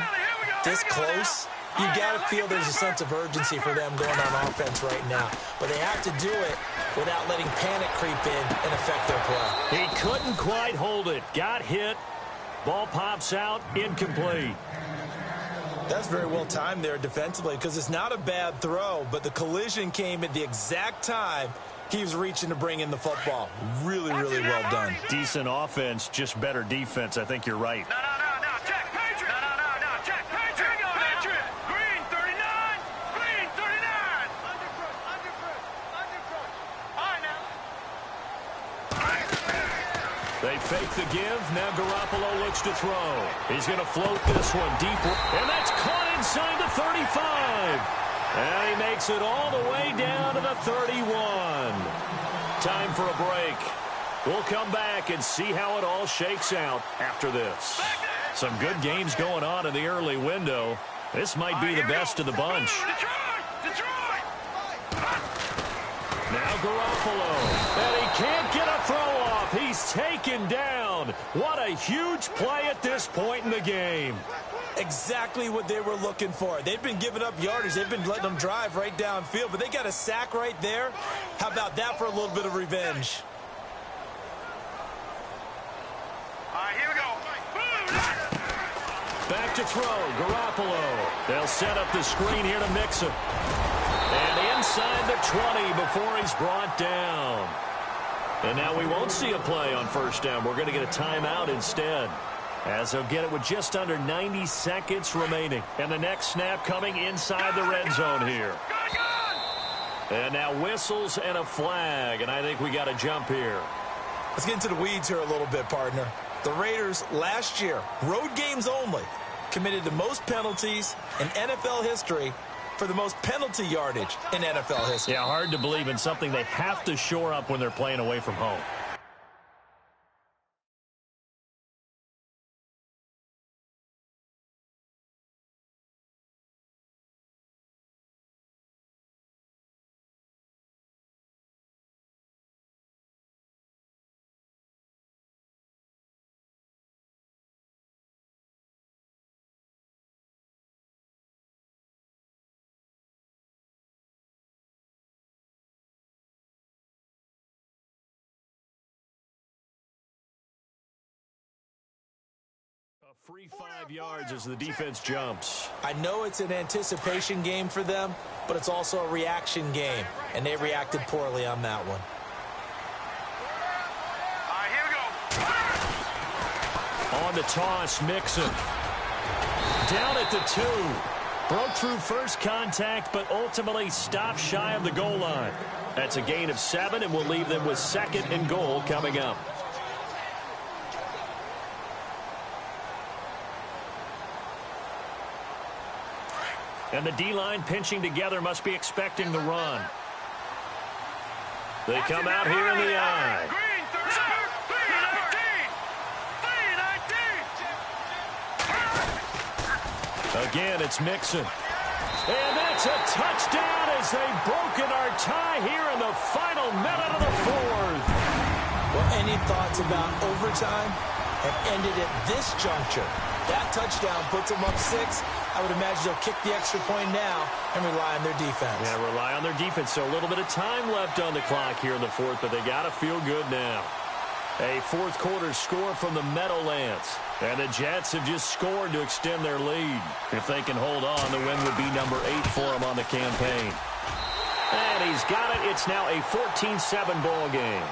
this close, you got to feel there's a sense of urgency for them going on offense right now. But they have to do it without letting panic creep in and affect their play. He couldn't quite hold it. Got hit. Ball pops out. Incomplete. That's very well timed there defensively because it's not a bad throw, but the collision came at the exact time he was reaching to bring in the football. Really, really well done. Decent offense, just better defense. I think you're right. They fake the give. Now Garoppolo looks to throw. He's going to float this one deep. And that's caught inside the 35. And he makes it all the way down to the 31. Time for a break. We'll come back and see how it all shakes out after this. Some good games going on in the early window. This might be the best of the bunch. Now Garoppolo. And he can't get a throw off. He's taken down. What a huge play at this point in the game. Exactly what they were looking for. They've been giving up yardage. They've been letting them drive right downfield, but they got a sack right there. How about that for a little bit of revenge? All right, here we go. Back to throw. Garoppolo. They'll set up the screen here to Mixon. And inside the 20 before he's brought down. And now we won't see a play on first down. We're going to get a timeout instead, as they'll get it with just under 90 seconds remaining. And the next snap coming inside the red zone here. And now whistles and a flag, and I think we got a jump here. Let's get into the weeds here a little bit, partner. The Raiders last year, road games only, committed the most penalties in NFL history for the most penalty yardage in NFL history. Yeah, hard to believe in something they have to shore up when they're playing away from home. A free 5 yards as the defense jumps. I know it's an anticipation game for them, but it's also a reaction game, and they reacted poorly on that one. All right, here we go. On the toss, Mixon. Down at the 2. Broke through first contact, but ultimately stopped shy of the goal line. That's a gain of 7, and we'll leave them with 2nd and goal coming up. And the D-line pinching together must be expecting the run. They come out here in the eye. Green, 319. Again, it's Mixon. And that's a touchdown as they've broken our tie here in the final minute of the 4th. Well, any thoughts about overtime have ended at this juncture? That touchdown puts them up 6. I would imagine they'll kick the extra point now and rely on their defense. Yeah, rely on their defense. So a little bit of time left on the clock here in the 4th, but they got to feel good now. A 4th quarter score from the Meadowlands. And the Jets have just scored to extend their lead. If they can hold on, the win would be number 8 for them on the campaign. And he's got it. It's now a 14-7 ball game.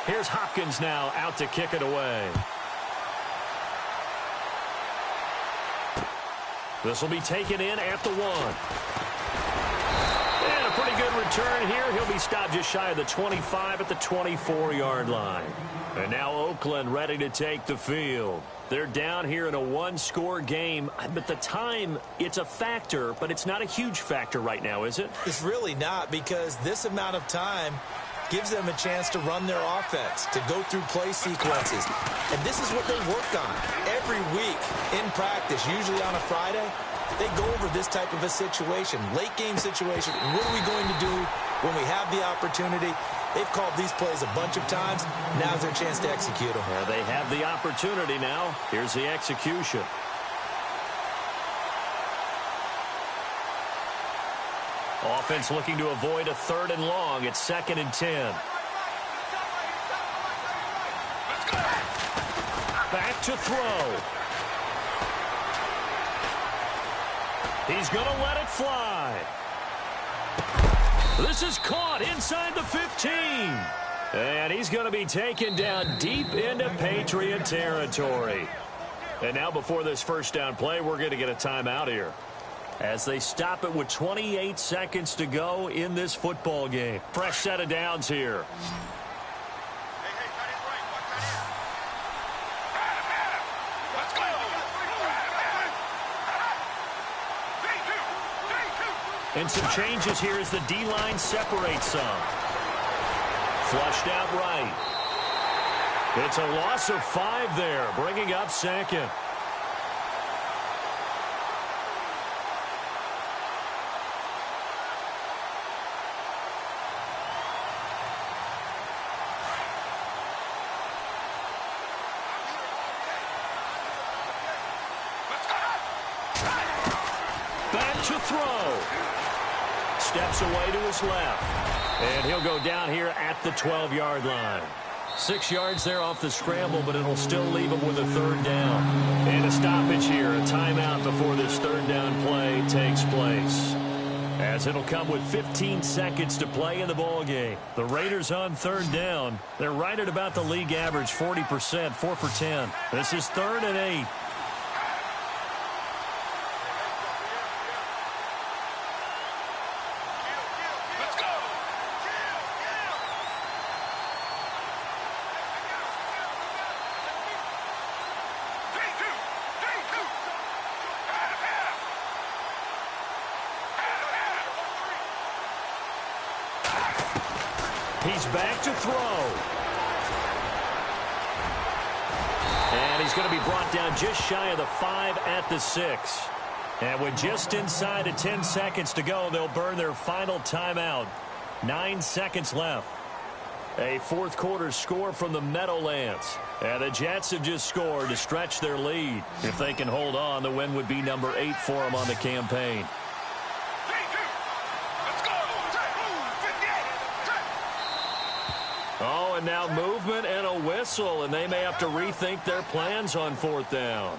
Here's Hopkins now out to kick it away. This will be taken in at the 1. And a pretty good return here. He'll be stopped just shy of the 25 at the 24-yard line. And now Oakland ready to take the field. They're down here in a one-score game. But the time, it's a factor, but it's not a huge factor right now, is it? It's really not, because this amount of time gives them a chance to run their offense, to go through play sequences. And this is what they work on every week in practice, usually on a Friday. They go over this type of a situation, late game situation. What are we going to do when we have the opportunity? They've called these plays a bunch of times. Now's their chance to execute them. Yeah, they have the opportunity now. Here's the execution. Offense looking to avoid a 3rd and long. It's 2nd and 10. Back to throw. He's going to let it fly. This is caught inside the 15. And he's going to be taken down deep into Patriot territory. And now before this first down play, we're going to get a timeout here, as they stop it with 28 seconds to go in this football game. Fresh set of downs here. And some changes here as the D-line separates some. Flushed out right. It's a loss of 5 there, bringing up 2nd. Back to throw. Steps away to his left. And he'll go down here at the 12-yard line. 6 yards there off the scramble, but it'll still leave him with a 3rd down. And a stoppage here, a timeout before this 3rd down play takes place, as it'll come with 15 seconds to play in the ball game. The Raiders on 3rd down. They're right at about the league average, 40%, 4 for 10. This is 3rd and 8. He's back to throw. And he's going to be brought down just shy of the 5 at the 6. And with just inside of 10 seconds to go, they'll burn their final timeout. 9 seconds left. A 4th quarter score from the Meadowlands. And the Jets have just scored to stretch their lead. If they can hold on, the win would be number 8 for them on the campaign. Oh, and now movement and a whistle, and they may have to rethink their plans on 4th down.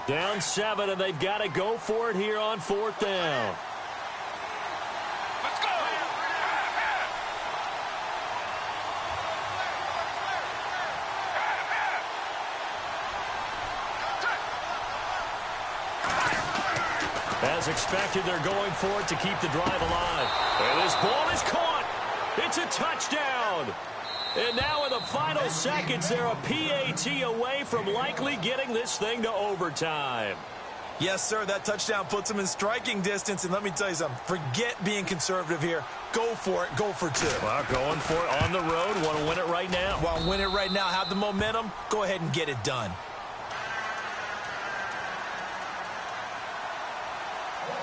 Down 7, and they've got to go for it here on 4th down. Let's go! As expected, they're going for it to keep the drive alive. And this ball is caught. It's a touchdown. And now in the final seconds, they're a PAT away from likely getting this thing to overtime. Yes, sir, that touchdown puts them in striking distance. And let me tell you something, forget being conservative here. Go for it, go for 2. Well, going for it on the road. Want to win it right now. Want to win it right now, have the momentum, go ahead and get it done.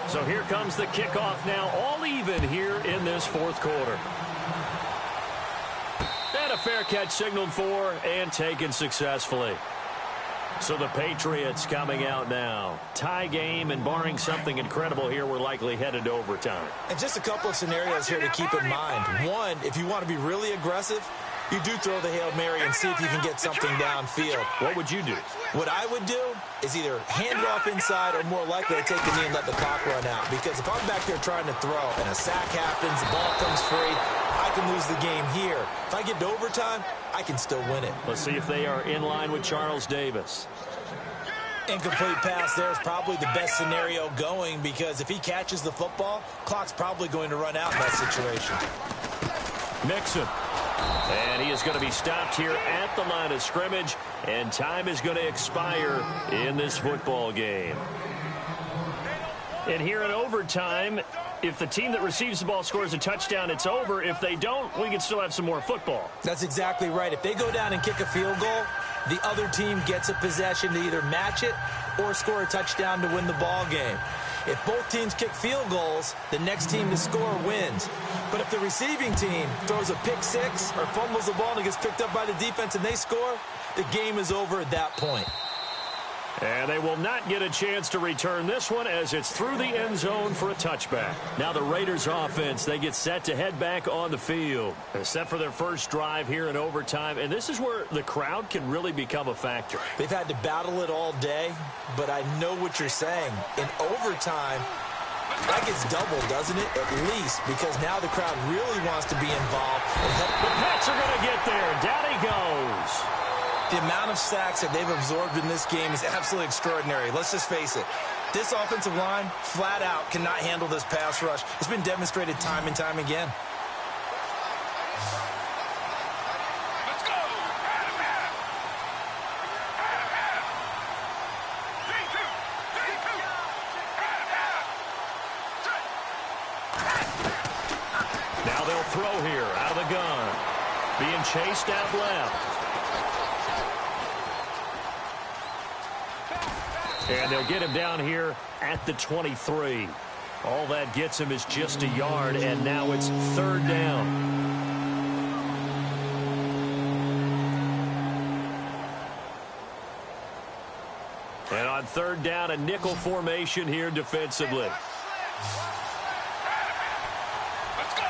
So here comes the kickoff now, all even here in this 4th quarter. And a fair catch signaled for and taken successfully. So the Patriots coming out now. Tie game, and barring something incredible here, we're likely headed to overtime. And just a couple of scenarios here to keep in mind. One, if you want to be really aggressive, you do throw the Hail Mary and see if you can get something downfield. What would you do? What I would do is either hand it off inside or more likely to take the knee and let the clock run out. Because if I'm back there trying to throw and a sack happens, the ball comes free, I can lose the game here. If I get to overtime, I can still win it. Let's see if they are in line with Charles Davis. Incomplete pass there is probably the best scenario going, because if he catches the football, clock's probably going to run out in that situation. Mixon. And he is going to be stopped here at the line of scrimmage, and time is going to expire in this football game. And here in overtime, if the team that receives the ball scores a touchdown, it's over. If they don't, we can still have some more football. That's exactly right. If they go down and kick a field goal, the other team gets a possession to either match it or score a touchdown to win the ball game. If both teams kick field goals, the next team to score wins. But if the receiving team throws a pick six or fumbles the ball and it gets picked up by the defense and they score, the game is over at that point. And they will not get a chance to return this one as it's through the end zone for a touchback. Now the Raiders offense, they get set to head back on the field. They're set for their first drive here in overtime, and this is where the crowd can really become a factor. They've had to battle it all day, but I know what you're saying. In overtime, that gets doubled, doesn't it? At least, because now the crowd really wants to be involved. The Pats are going to get there. Down he goes. The amount of sacks that they've absorbed in this game is absolutely extraordinary. Let's just face it. This offensive line, flat out, cannot handle this pass rush. It's been demonstrated time and time again. Let's go. Now they'll throw here out of the gun. Being chased out left. And they'll get him down here at the 23. All that gets him is just a yard, and now it's third down. And on third down, a nickel formation here defensively. Let's go.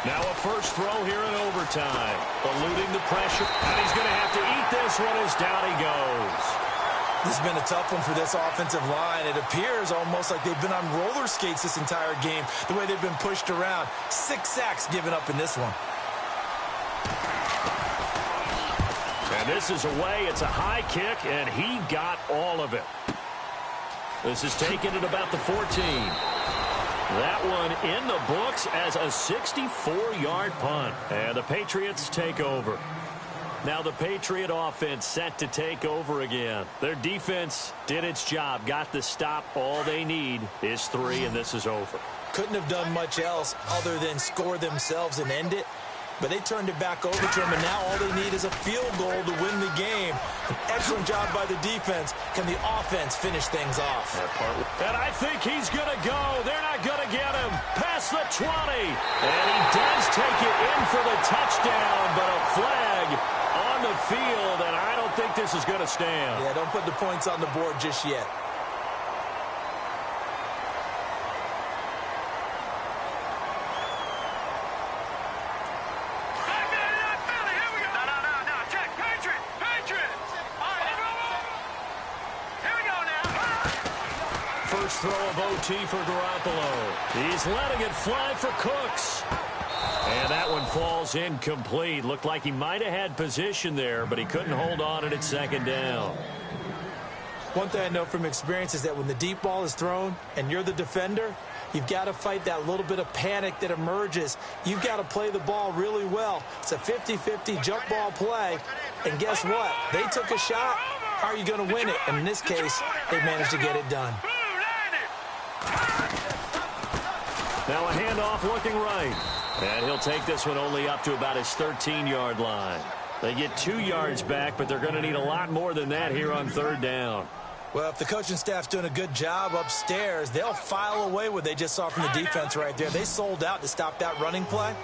Now a first throw here in overtime. Eluding the pressure. And he's going to have to eat this one as down he goes. This has been a tough one for this offensive line. It appears almost like they've been on roller skates this entire game, the way they've been pushed around. 6 sacks given up in this one. And this is away. It's a high kick, and he got all of it. This is taken at about the 14. That one in the books as a 64-yard punt. And the Patriots take over. Now the Patriot offense set to take over again. Their defense did its job, got the stop. All they need is 3, and this is over. Couldn't have done much else other than score themselves and end it. But they turned it back over to them, and now all they need is a field goal to win the game. An excellent job by the defense. Can the offense finish things off? And I think he's going to go. They're not going to get him. Past the 20. And he does take it in for the touchdown, but a flag on the field, and I don't think this is going to stand. Yeah, don't put the points on the board just yet. First throw of OT for Garoppolo. He's letting it fly for Cooks. And that one falls incomplete. Looked like he might have had position there, but he couldn't hold on at second down. One thing I know from experience is that when the deep ball is thrown and you're the defender, you've got to fight that little bit of panic that emerges. You've got to play the ball really well. It's a 50-50 jump ball play. And guess what? They took a shot. How are you going to win it? And in this case, they managed to get it done. Now a handoff looking right. And he'll take this one only up to about his 13-yard line. They get 2 yards back, but they're going to need a lot more than that here on third down. Well, if the coaching staff's doing a good job upstairs, they'll file away what they just saw from the defense right there. They sold out to stop that running play.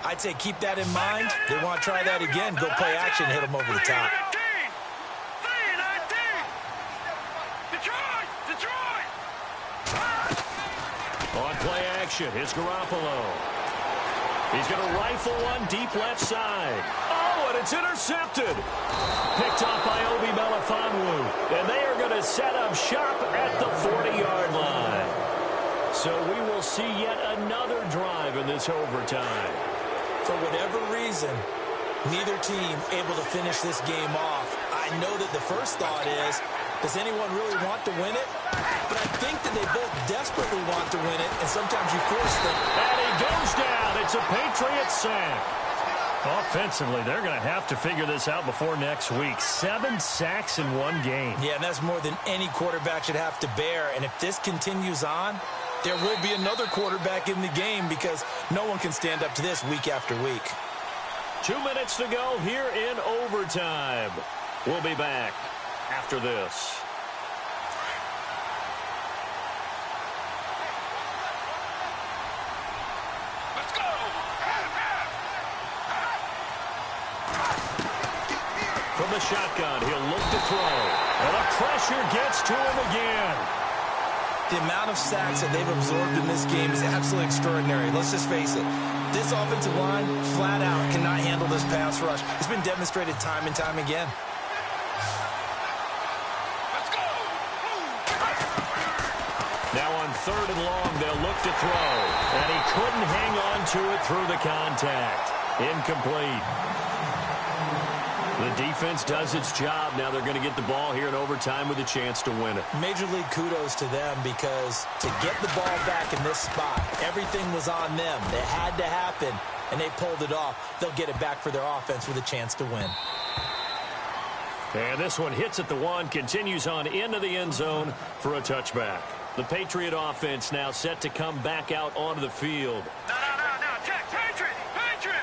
I'd say keep that in mind. They want to try that again. Go play action, hit them over the top. Detroit! Detroit! On play action, here's Garoppolo. He's going to rifle one deep left side. Oh, and it's intercepted. Picked off by Obi Melifonwu. And they are going to set up shop at the 40-yard line. So we will see yet another drive in this overtime. For whatever reason, neither team able to finish this game off. I know that the first thought is, does anyone really want to win it? But I think that they both desperately want to win it, and sometimes you force them. And he goes down. It's a Patriot sack. Offensively, they're going to have to figure this out before next week. 7 sacks in one game. Yeah, and that's more than any quarterback should have to bear. And if this continues on, there will be another quarterback in the game because no one can stand up to this week after week. 2 minutes to go here in overtime. We'll be back after this. Let's go! From the shotgun, he'll look to throw. And the pressure gets to him again. The amount of sacks that they've absorbed in this game is absolutely extraordinary. Let's just face it. This offensive line, flat out, cannot handle this pass rush. It's been demonstrated time and time again. Let's go! Now on 3rd and long, they'll look to throw. And he couldn't hang on to it through the contact. Incomplete. The defense does its job. Now they're going to get the ball here in overtime with a chance to win it. Major league kudos to them because to get the ball back in this spot, everything was on them. It had to happen, and they pulled it off. They'll get it back for their offense with a chance to win. And this one hits at the 1, continues on into the end zone for a touchback. The Patriot offense now set to come back out onto the field. No. Check. Patriot! Patriot!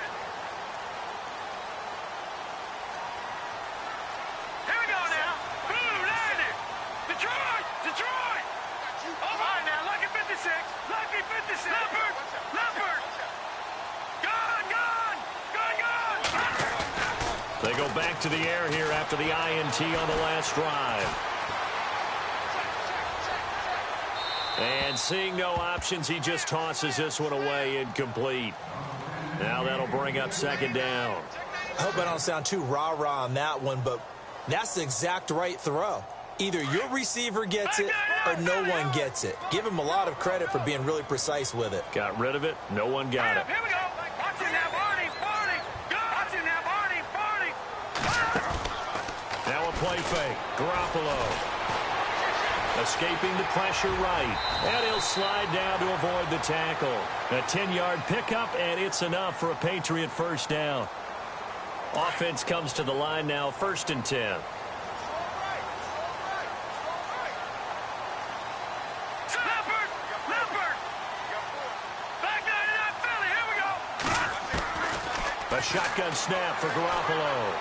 Here we go now. Boom, landed. Detroit! Detroit! All right now, lucky 56. Lucky 56. Leopard! Gone! They go back to the air here after the INT on the last drive. And seeing no options, he just tosses this one away, incomplete. Now that'll bring up 2nd down. I hope I don't sound too rah-rah on that one, but that's the exact right throw. Either your receiver gets it or no one gets it. Give him a lot of credit for being really precise with it. Got rid of it. No one got it. Here we go. Watch it now, Barney. Watch it now, Barney. Now a play fake. Garoppolo. Escaping the pressure right. And he'll slide down to avoid the tackle. A 10-yard pickup, and it's enough for a Patriot first down. Offense comes to the line now, 1st and 10. Leopard. Back 99 Philly. Here we go. A shotgun snap for Garoppolo.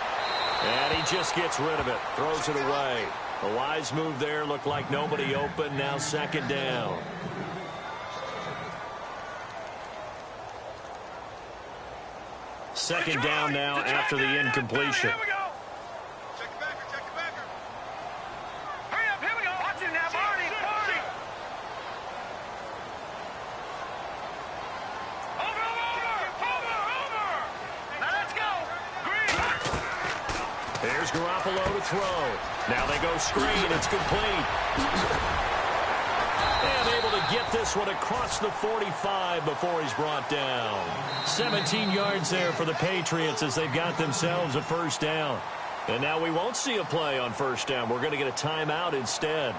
And he just gets rid of it. Throws it away. A wise move there. Looked like nobody open. Now 2nd down. Second down now after the incompletion. Here we go. Check the backer. Hurry up, here we go. Watch it now, Barney. Over. Now let's go. Green. There's Garoppolo to throw. Now they go screen. It's complete. And able to get this one across the 45 before he's brought down. 17 yards there for the Patriots as they've got themselves a first down. And now we won't see a play on first down. We're going to get a timeout instead.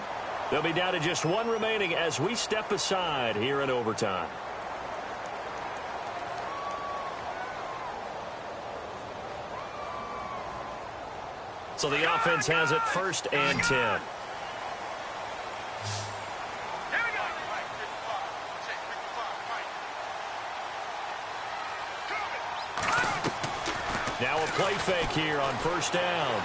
They'll be down to just 1 remaining as we step aside here in overtime. So the offense has it 1st and 10. Now a play fake here on 1st down.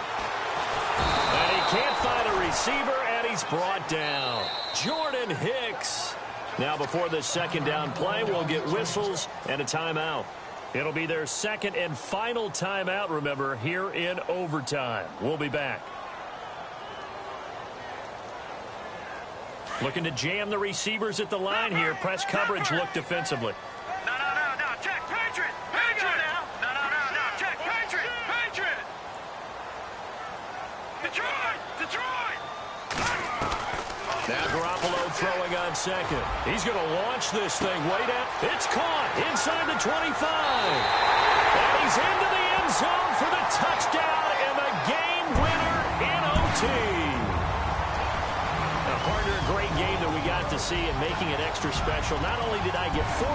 And he can't find a receiver, and he's brought down. Jordan Hicks. Now before this 2nd down play, we'll get whistles and a timeout. It'll be their 2nd and final timeout, remember, here in overtime. We'll be back. Looking to jam the receivers at the line here. Press coverage look defensively. No. Check. Patriot. Patriot now. No. Check. Patriot. Detroit. Now Garoppolo throwing on second. He's going to launch this thing way down. It's caught inside the 25. And he's into the end zone for the touchdown and the game winner in OT. Now, partner, a great game that we got to see and making it extra special. Not only did I get 4